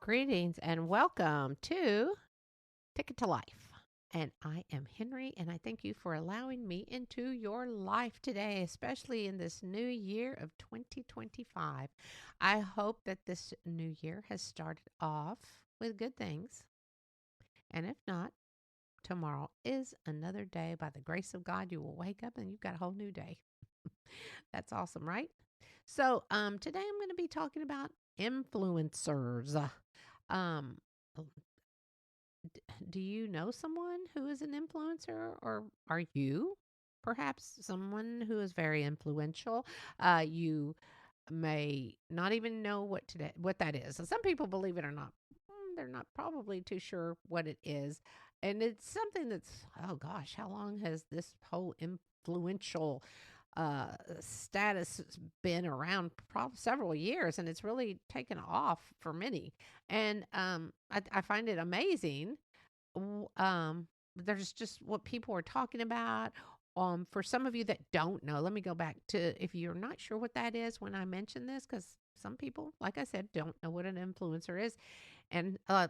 Greetings and welcome to Ticket to Life. And I am Henry, and I thank you for allowing me into your life today, especially in this new year of 2025. I hope that this new year has started off with good things. And if not, tomorrow is another day. By the grace of God, you will wake up and you've got a whole new day. That's awesome, right? So, today I'm going to be talking about influencers. Um, do you know someone who is an influencer, or are you perhaps someone who is very influential? You may not even know what that is. So some people, believe it or not, they're not probably too sure what it is. And it's something that's, oh gosh, how long has this whole influential status been around? Probably several years, and it's really taken off for many. And I find it amazing. There's just what people are talking about. For some of you that don't know, let me go back to, if you're not sure what that is when I mention this, because some people, like I said, don't know what an influencer is. And I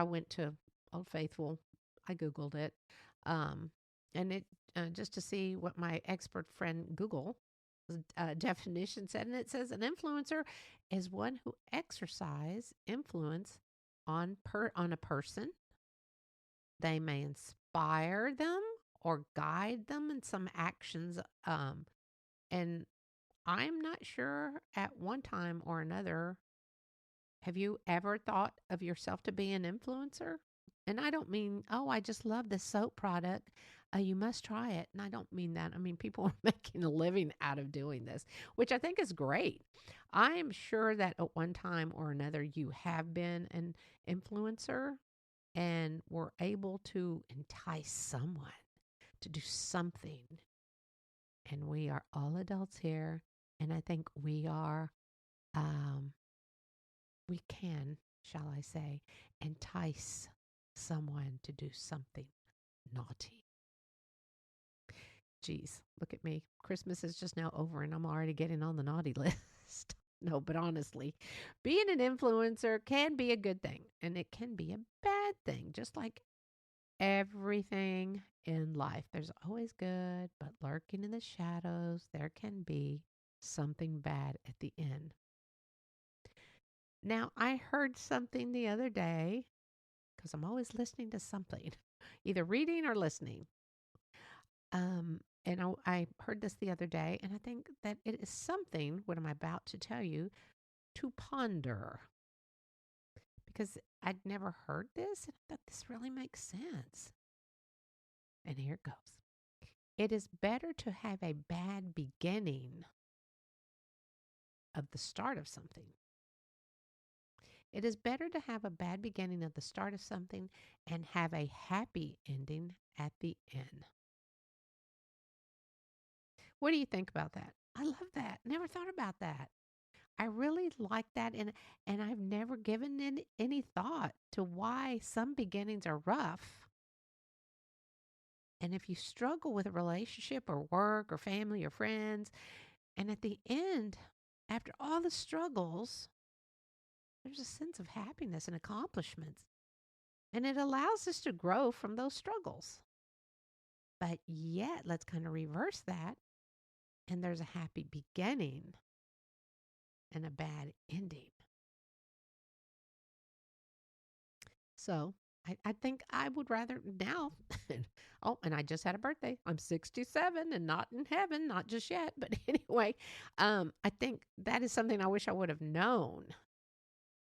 went to Old Faithful, I Googled it, um, and it just to see what my expert friend Google definition said. And it says an influencer is one who exercise influence on a person. They may inspire them or guide them in some actions. And I'm not sure, at one time or another, have you ever thought of yourself to be an influencer? And I don't mean, oh, I just love this soap product. You must try it. And I don't mean that. I mean, people are making a living out of doing this, which I think is great. I am sure that at one time or another you have been an influencer and were able to entice someone to do something. And we are all adults here. And I think um, we can, shall I say, entice someone to do something naughty. Geez, look at me. Christmas is just now over and I'm already getting on the naughty list. No, but honestly, being an influencer can be a good thing and it can be a bad thing, just like everything in life. There's always good, but lurking in the shadows, there can be something bad at the end. Now, I heard something the other day, because I'm always listening to something, either reading or listening. And I heard this the other day, and I think that it is something, what I'm about to tell you, to ponder. Because I'd never heard this, and I thought this really makes sense. And here it goes. It is better to have a bad beginning of the start of something. It is better to have a bad beginning of the start of something and have a happy ending at the end. What do you think about that? I love that. Never thought about that. I really like that, and I've never given any thought to why some beginnings are rough. And if you struggle with a relationship or work or family or friends, and at the end, after all the struggles, there's a sense of happiness and accomplishments. And it allows us to grow from those struggles. But yet, let's kind of reverse that. And there's a happy beginning and a bad ending. So I think I would rather now. Oh, and I just had a birthday. I'm 67 and not in heaven, not just yet. But anyway, I think that is something I wish I would have known.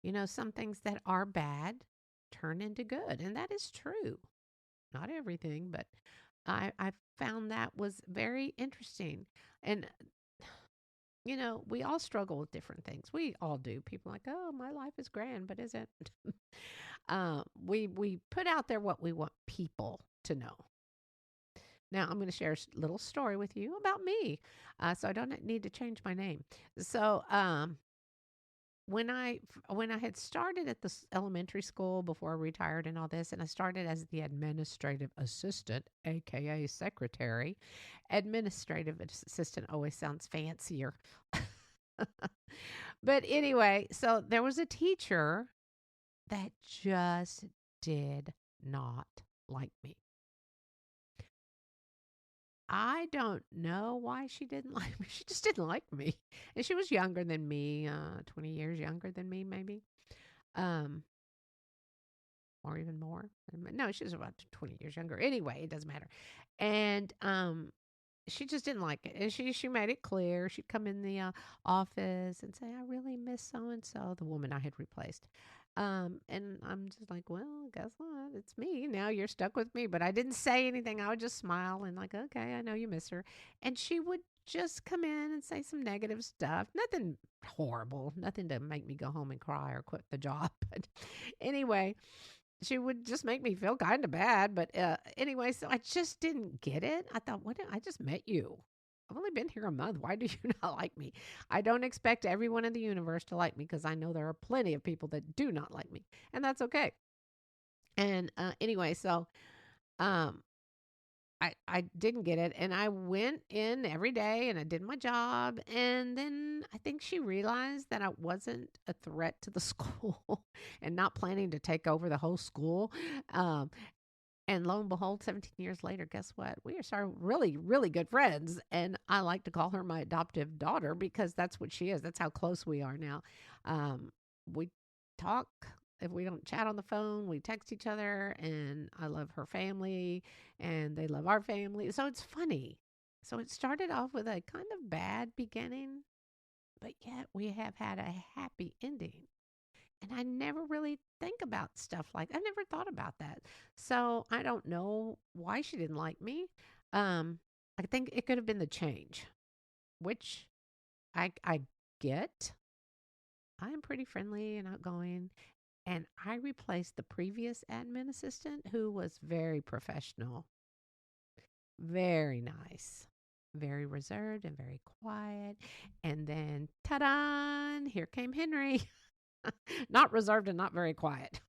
You know, some things that are bad turn into good. And that is true. Not everything, but I found that was very interesting. And, you know, we all struggle with different things. We all do. People are like, oh, my life is grand, but is it? We put out there what we want people to know. Now, I'm going to share a little story with you about me, so I don't need to change my name. So, when I had started at the elementary school before I retired and all this, and I started as the administrative assistant, aka secretary. Administrative assistant always sounds fancier. But anyway, so there was a teacher that just did not like me. I don't know why she didn't like me. She just didn't like me. And she was younger than me, 20 years younger than me, maybe. Um, or even more. No, she was about 20 years younger. Anyway, it doesn't matter. And she just didn't like it. And she made it clear. She'd come in the office and say, I really miss so and so, the woman I had replaced. And I'm just like, well, guess what? It's me. Now you're stuck with me. But I didn't say anything. I would just smile and, like, okay, I know you miss her. And she would just come in and say some negative stuff. Nothing horrible. Nothing to make me go home and cry or quit the job. But anyway, she would just make me feel kind of bad. But anyway, so I just didn't get it. I thought, I just met you. I've only been here a month. Why do you not like me? I don't expect everyone in the universe to like me because I know there are plenty of people that do not like me, and that's okay. And anyway, so um, I didn't get it, and I went in every day and I did my job, and then I think she realized that I wasn't a threat to the school and not planning to take over the whole school. Um, and lo and behold, 17 years later, guess what? We are starting really, really good friends. And I like to call her my adoptive daughter because that's what she is. That's how close we are now. We talk. If we don't chat on the phone, we text each other. And I love her family and they love our family. So it's funny. So it started off with a kind of bad beginning, but yet we have had a happy ending. And I never really think about stuff like I never thought about that. So I don't know why she didn't like me. Um, I think it could have been the change, which I get. I'm pretty friendly and outgoing. And I replaced the previous admin assistant who was very professional, very nice, very reserved and very quiet. And then, ta da, here came Henrie. Not reserved and not very quiet.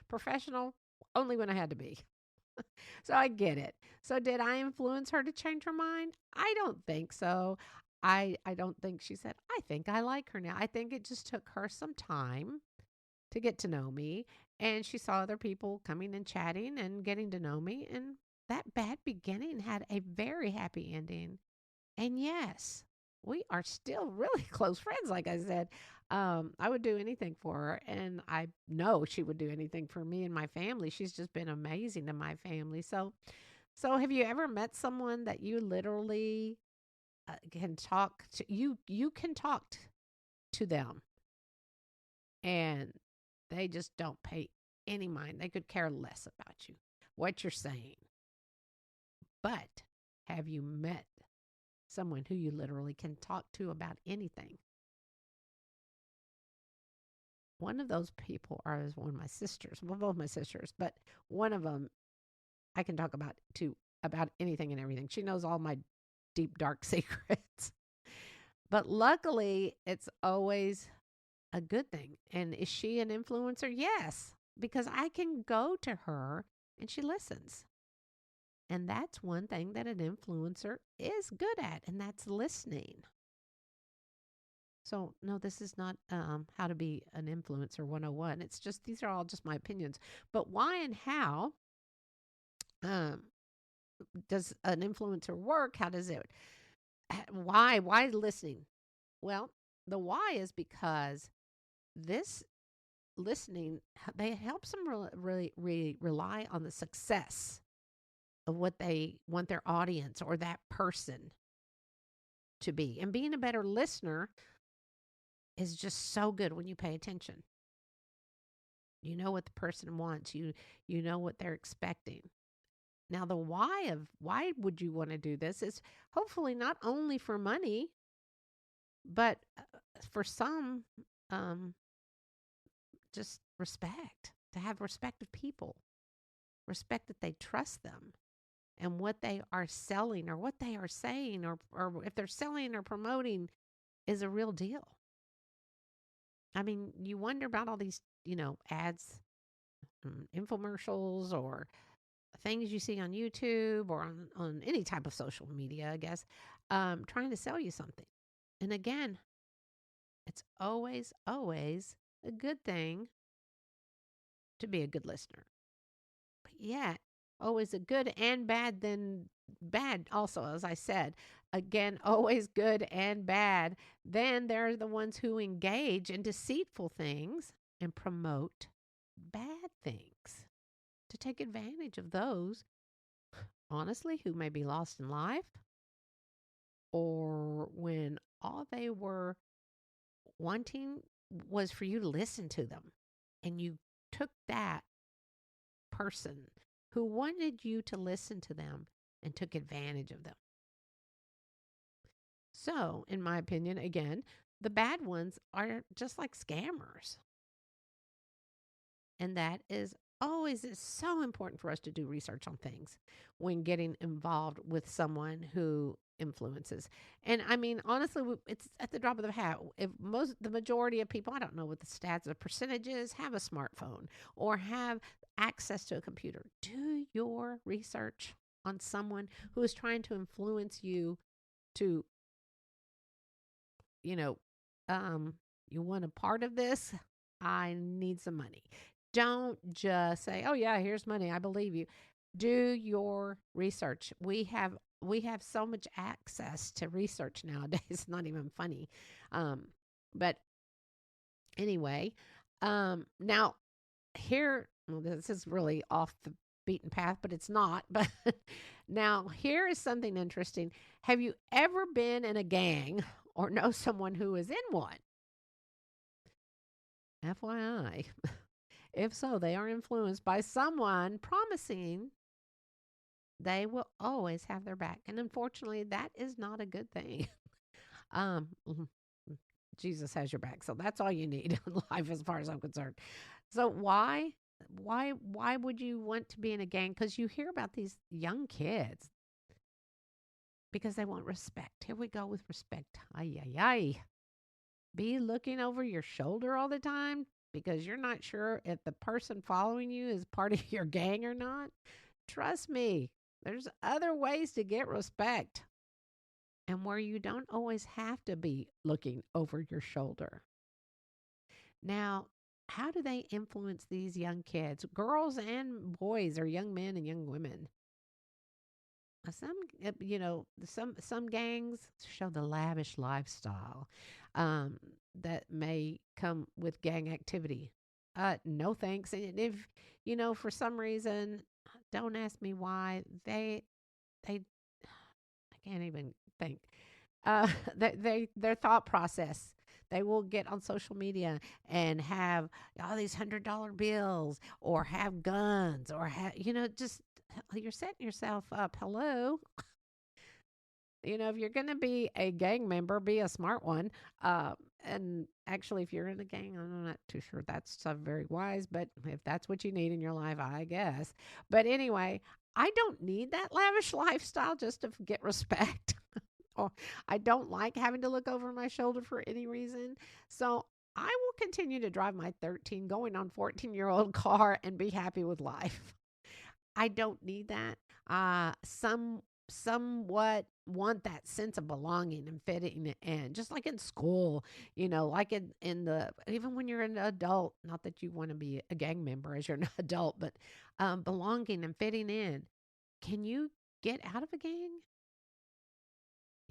Professional only when I had to be. So I get it. So did I influence her to change her mind? I don't think so. I don't think she said, I think I like her now. I think it just took her some time to get to know me. And she saw other people coming and chatting and getting to know me. And that bad beginning had a very happy ending. And yes, we are still really close friends, like I said. I would do anything for her, and I know she would do anything for me and my family. She's just been amazing to my family. So have you ever met someone that you literally can talk to? You can talk to them, and they just don't pay any mind. They could care less about you, what you're saying. But have you met someone who you literally can talk to about anything? One of those people is one of my sisters. Well, both my sisters, but one of them I can talk about anything and everything. She knows all my deep dark secrets. But luckily, it's always a good thing. And is she an influencer? Yes, because I can go to her and she listens. And that's one thing that an influencer is good at, and that's listening. So, no, this is not how to be an influencer 101. It's just, these are all just my opinions. But why and how um, does an influencer work? How does it, why listening? Well, the why is because this listening, they helps them really rely on the success of what they want their audience or that person to be. And being a better listener is just so good when you pay attention. You know what the person wants. You know what they're expecting. Now the why would you want to do this is hopefully not only for money, but for some um just respect, to have respect of people, respect that they trust them and what they are selling or what they are saying or if they're selling or promoting is a real deal. I mean, you wonder about all these, ads, infomercials or things you see on YouTube or on any type of social media, I guess, trying to sell you something. And again, it's always, always a good thing to be a good listener. But yet, always a good and bad, then bad also, as I said. Again, always good and bad. Then there are the ones who engage in deceitful things and promote bad things to take advantage of those, honestly, who may be lost in life or when all they were wanting was for you to listen to them. And you took that person who wanted you to listen to them and took advantage of them. So, in my opinion, again, the bad ones are just like scammers. And that is always is so important for us to do research on things when getting involved with someone who influences. And I mean, honestly, it's at the drop of the hat. If the majority of people, I don't know what the stats, the percentages, have a smartphone or have access to a computer, do your research on someone who is trying to influence you to, you know, you want a part of this? I need some money. Don't just say, "Oh yeah, here's money. I believe you." Do your research. We have so much access to research nowadays. It's not even funny. But anyway, now here, well, this is really off the beaten path, but it's not. But now here is something interesting. Have you ever been in a gang or know someone who is in one? FYI. If so, they are influenced by someone promising they will always have their back. And unfortunately, that is not a good thing. Mhm. Jesus has your back. So that's all you need in life as far as I'm concerned. So why would you want to be in a gang? Because you hear about these young kids because they want respect. Here we go with respect. Ay, ay, ay. Be looking over your shoulder all the time because you're not sure if the person following you is part of your gang or not. Trust me, there's other ways to get respect and where you don't always have to be looking over your shoulder. Now, how do they influence these young kids, girls and boys, or young men and young women? Some gangs show the lavish lifestyle um, that may come with gang activity. No thanks. And if for some reason, don't ask me why they I can't even think. Their thought process. They will get on social media and have all these $100 bills, or have guns, or have just you're setting yourself up. Hello, if you're going to be a gang member, be a smart one. And actually, if you're in a gang, I'm not too sure that's very wise, but if that's what you need in your life, I guess. But anyway, I don't need that lavish lifestyle just to get respect. Or I don't like having to look over my shoulder for any reason. So I will continue to drive my 13 going on 14-year-old car and be happy with life. I don't need that. Somewhat want that sense of belonging and fitting in, just like in school, like in the even when you're an adult. Not that you want to be a gang member as you're an adult, but belonging and fitting in. Can you get out of a gang?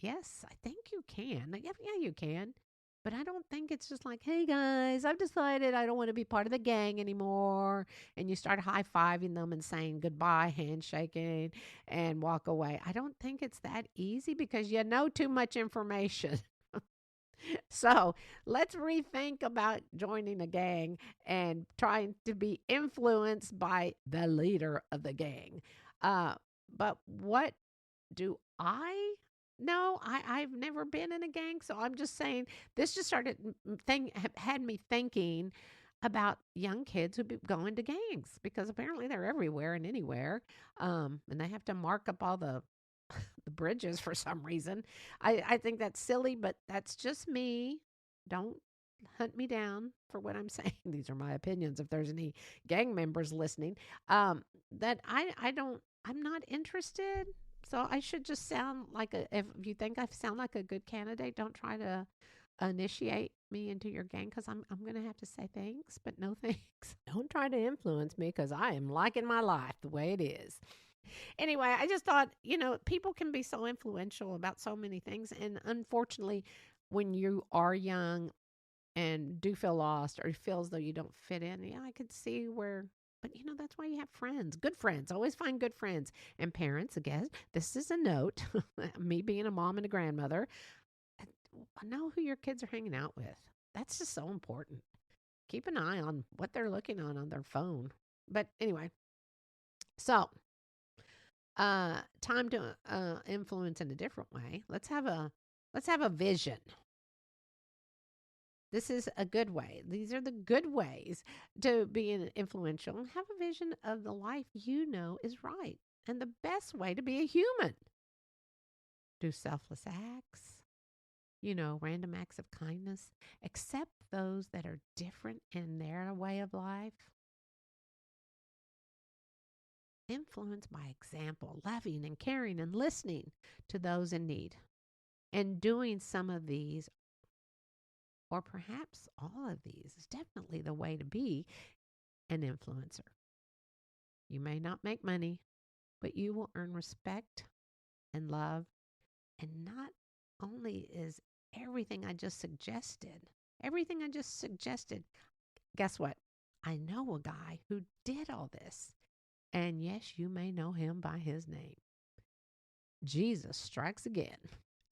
Yes, I think you can. Yeah, yeah, you can. But I don't think it's just like, hey guys, I've decided I don't want to be part of the gang anymore. And you start high fiving them and saying goodbye, handshaking, and walk away. I don't think it's that easy because you know too much information. So let's rethink about joining a gang and trying to be influenced by the leader of the gang. But what do I know? I've never been in a gang, so I'm just saying this just started had me thinking about young kids who be going to gangs because apparently they're everywhere and anywhere, and they have to mark up all the bridges for some reason. I think that's silly, but that's just me. Don't hunt me down for what I'm saying. These are my opinions. If there's any gang members listening, that I don't, I'm not interested. So I should just sound like if you think I sound like a good candidate, don't try to initiate me into your gang because I'm going to have to say thanks, but no thanks. Don't try to influence me because I am liking my life the way it is. Anyway, I just thought, people can be so influential about so many things. And unfortunately, when you are young and do feel lost or feel as though you don't fit in, yeah, I could see where. But that's why you have friends, good friends. Always find good friends. And parents, again, this is a note. Me being a mom and a grandmother, know who your kids are hanging out with. That's just so important. Keep an eye on what they're looking on their phone. But anyway, so time to influence in a different way. Let's have a vision. This is a good way. These are the good ways to be influential. Have a vision of the life you know is right and the best way to be a human. Do selfless acts, random acts of kindness. Accept those that are different in their way of life. Influence by example, loving and caring and listening to those in need. And doing some of these, or perhaps all of these, is definitely the way to be an influencer. You may not make money, but you will earn respect and love. And not only is everything I just suggested, guess what? I know a guy who did all this. And yes, you may know him by his name. Jesus strikes again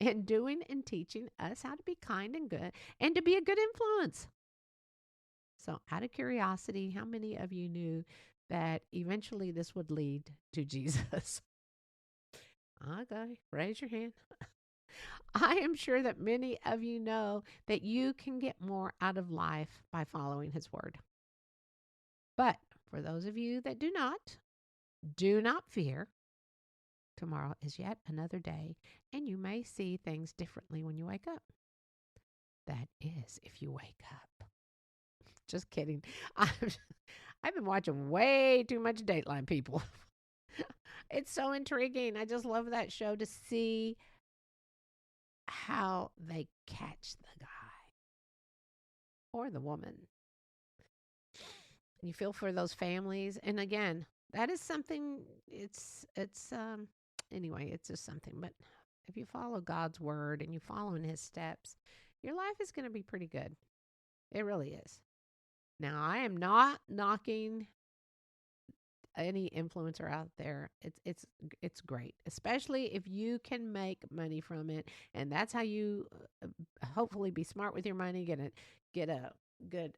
in doing and teaching us how to be kind and good and to be a good influence. So, out of curiosity, how many of you knew that eventually this would lead to Jesus? Okay, raise your hand. I am sure that many of you know that you can get more out of life by following his word. But for those of you that do not fear. Tomorrow is yet another day, and you may see things differently when you wake up. That is, if you wake up. Just kidding. I've been watching way too much Dateline, people. It's so intriguing. I just love that show to see how they catch the guy or the woman. You feel for those families. And again, that is something, anyway, it's just something. But if you follow God's word and you follow in his steps, your life is going to be pretty good. It really is. Now, I am not knocking any influencer out there. It's great, especially if you can make money from it, and that's how you hopefully be smart with your money. Get a good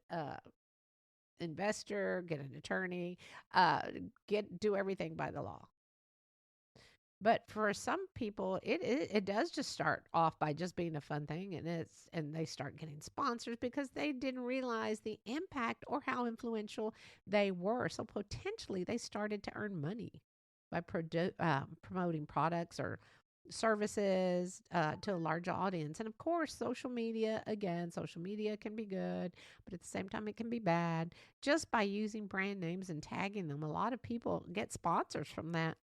investor, get an attorney, do everything by the law. But for some people, it does just start off by just being a fun thing, and they start getting sponsors because they didn't realize the impact or how influential they were. So potentially, they started to earn money by promoting products or services to a large audience. And of course, social media can be good, but at the same time, it can be bad. Just by using brand names and tagging them, a lot of people get sponsors from that.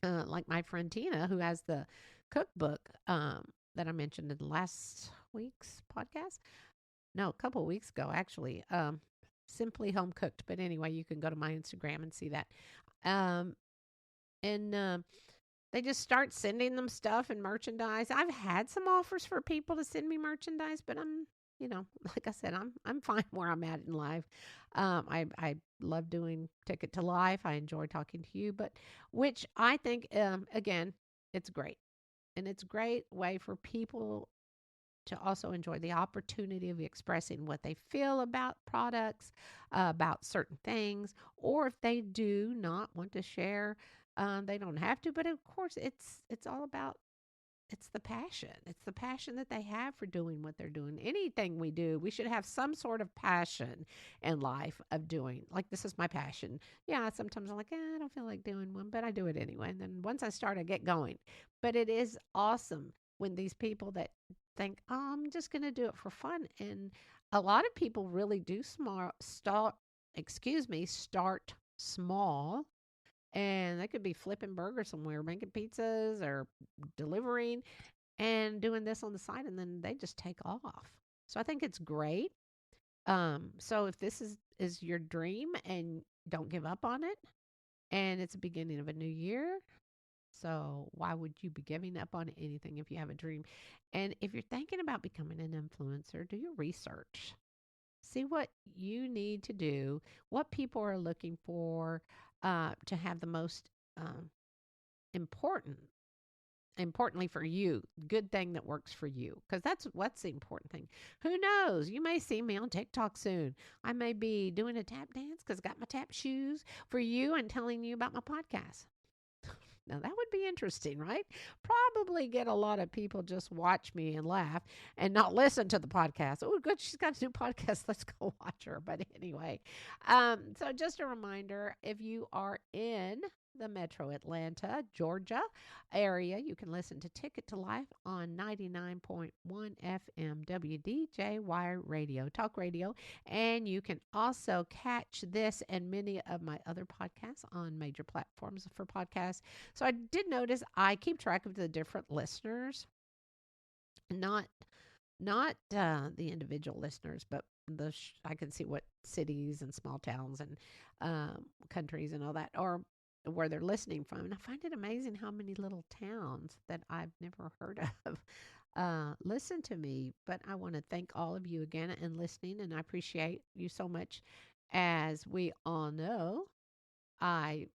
Like my friend Tina, who has the cookbook that I mentioned in last week's podcast. No, a couple of weeks ago, actually. Simply Home Cooked. But anyway, you can go to my Instagram and see that. And they just start sending them stuff and merchandise. I've had some offers for people to send me merchandise, but I'm, like I said, I'm fine where I'm at in life. I love doing Ticket to Life. I enjoy talking to you, but which I think, again, it's great. And it's a great way for people to also enjoy the opportunity of expressing what they feel about products, about certain things, or if they do not want to share, they don't have to. But of course, it's all about it's the passion. It's the passion that they have for doing what they're doing. Anything we do, we should have some sort of passion in life of doing. Like, this is my passion. Yeah, sometimes I'm like, I don't feel like doing one, but I do it anyway. And then once I start, I get going. But it is awesome when these people that think, I'm just going to do it for fun. And a lot of people really do start small, and they could be flipping burgers somewhere, making pizzas or delivering and doing this on the side, and then they just take off. So I think it's great. So if this is your dream and don't give up on it, and it's the beginning of a new year, so why would you be giving up on anything if you have a dream? And if you're thinking about becoming an influencer, do your research. See what you need to do, what people are looking for to have the most um, important importantly for you, good thing that works for you, because that's what's the important thing. Who knows, you may see me on TikTok soon. I may be doing a tap dance because I got my tap shoes for you and telling you about my podcast. Now that would be interesting, right? Probably get a lot of people just watch me and laugh and not listen to the podcast. Oh, good, she's got a new podcast. Let's go watch her. But anyway, so just a reminder: if you are in the Metro Atlanta, Georgia area, you can listen to Ticket to Life on 99.1 FM WDJY Radio, talk radio. And you can also catch this and many of my other podcasts on major platforms for podcasts. So I did notice I keep track of the different listeners, not the individual listeners, but I can see what cities and small towns and countries and all that, or where they're listening from. And I find it amazing how many little towns that I've never heard of listen to me. But I want to thank all of you again and listening, and I appreciate you so much. As we all know, I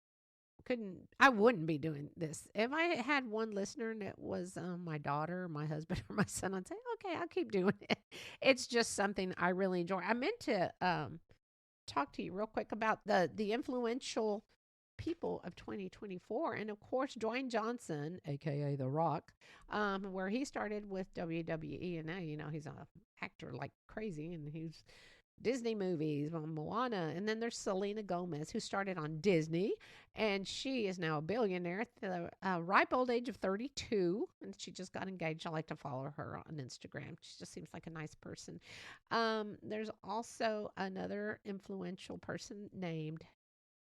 I wouldn't be doing this. If I had one listener and it was my daughter, my husband, or my son, I'd say, okay, I'll keep doing it. It's just something I really enjoy. I meant to talk to you real quick about the influential people of 2024. And of course, Dwayne Johnson, aka The Rock, where he started with WWE. And now, he's an actor like crazy, and he's Disney movies, Moana, and then there's Selena Gomez, who started on Disney, and she is now a billionaire at the ripe old age of 32, and she just got engaged. I like to follow her on Instagram. She just seems like a nice person. There's also another influential person named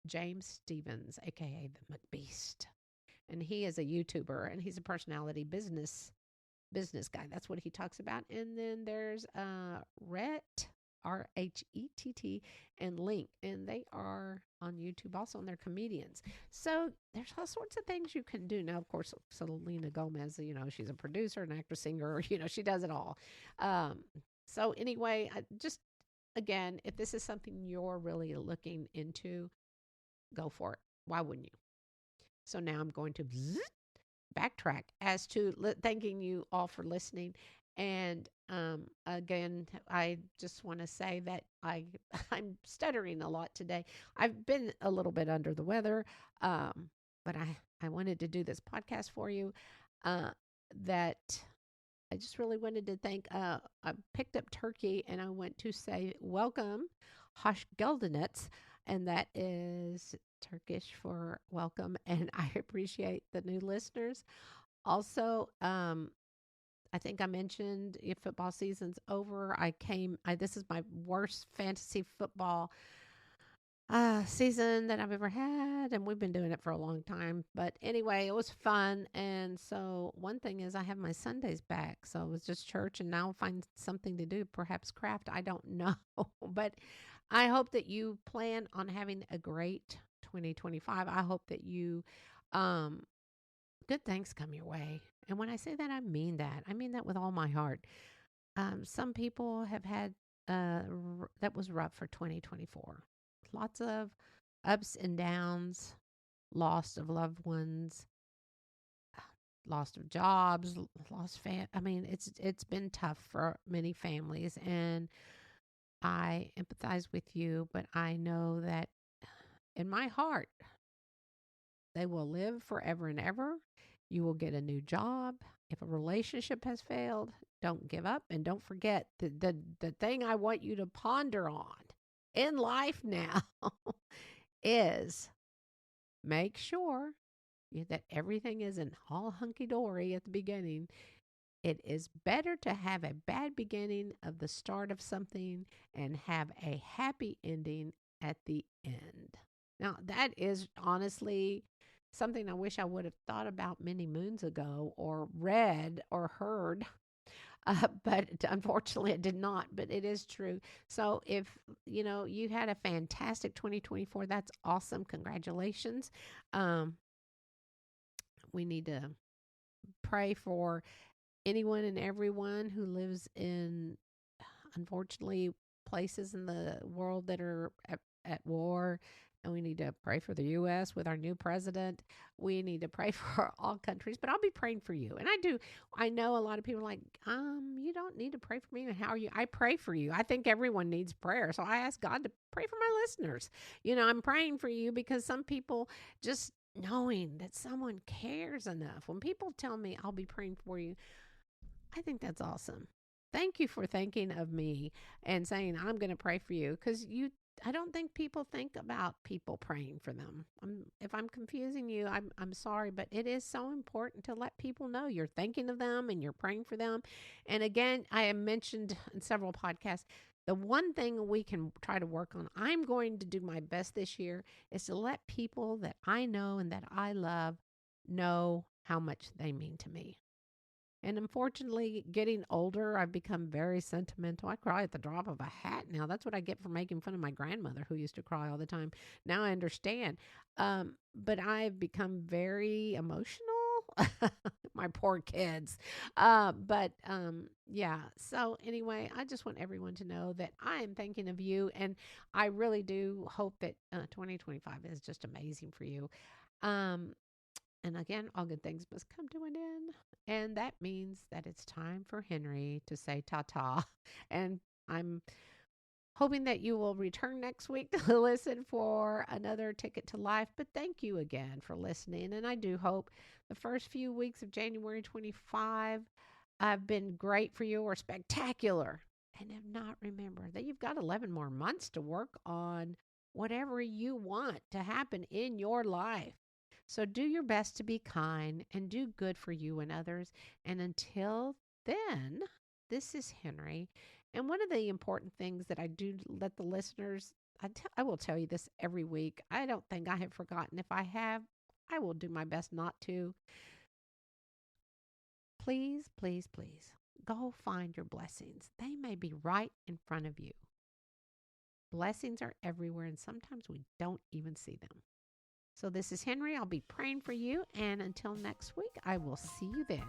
James Stevens, aka the McBeast, and he is a YouTuber, and he's a personality business guy. That's what he talks about. And then there's Rhett, RHETT, and Link, and they are on YouTube also, and they're comedians. So there's all sorts of things you can do. Now, of course, Selena Gomez, she's a producer, an actress, singer, she does it all. So anyway, just again, if this is something you're really looking into, go for it. Why wouldn't you? So now I'm going to backtrack as to thanking you all for listening. And again, I just want to say that I'm stuttering a lot today. I've been a little bit under the weather, but I wanted to do this podcast for you. That I just really wanted to thank. I picked up turkey and I went to say welcome, Hoş geldiniz, and that is Turkish for welcome. And I appreciate the new listeners. Also, I think I mentioned if football season's over, this is my worst fantasy football season that I've ever had, and we've been doing it for a long time. But anyway, it was fun. And so one thing is I have my Sundays back. So it was just church, and now I'll find something to do, perhaps craft. I don't know. But I hope that you plan on having a great 2025. I hope that you good things come your way. And when I say that, I mean that. I mean that with all my heart. Some people have had that was rough for 2024. Lots of ups and downs, loss of loved ones, loss of jobs, I mean, it's been tough for many families, and I empathize with you, but I know that in my heart, they will live forever and ever. You will get a new job. If a relationship has failed, don't give up, and don't forget the thing I want you to ponder on in life now is make sure that everything isn't all hunky dory at the beginning. It is better to have a bad beginning of the start of something and have a happy ending at the end. Now, that is honestly something I wish I would have thought about many moons ago, or read or heard but unfortunately it did not, but it is true. So if, you had a fantastic 2024, that's awesome. Congratulations. Um, we need to pray for anyone and everyone who lives in, unfortunately, places in the world that are at war. And we need to pray for the U.S. with our new president. We need to pray for all countries, but I'll be praying for you. And I do. I know a lot of people are like, you don't need to pray for me. And how are you? I pray for you. I think everyone needs prayer. So I ask God to pray for my listeners. I'm praying for you because some people just knowing that someone cares enough. When people tell me I'll be praying for you, I think that's awesome. Thank you for thinking of me and saying I'm going to pray for you because I don't think people think about people praying for them. If I'm confusing you, I'm sorry, but it is so important to let people know you're thinking of them and you're praying for them. And again, I have mentioned in several podcasts, the one thing we can try to work on, I'm going to do my best this year, is to let people that I know and that I love know how much they mean to me. And unfortunately, getting older, I've become very sentimental. I cry at the drop of a hat now. That's what I get for making fun of my grandmother, who used to cry all the time. Now I understand. But I've become very emotional. My poor kids. Yeah. So, anyway, I just want everyone to know that I am thinking of you. And I really do hope that 2025 is just amazing for you. Um, and again, all good things must come to an end. And that means that it's time for Henry to say ta ta. And I'm hoping that you will return next week to listen for another Ticket to Life. But thank you again for listening. And I do hope the first few weeks of January 25 have been great for you or spectacular. And if not, remember that you've got 11 more months to work on whatever you want to happen in your life. So do your best to be kind and do good for you and others. And until then, this is Henry. And one of the important things that I do let the listeners, I will tell you this every week. I don't think I have forgotten. If I have, I will do my best not to. Please, please, please go find your blessings. They may be right in front of you. Blessings are everywhere, and sometimes we don't even see them. So, this is Henry. I'll be praying for you. And until next week, I will see you then.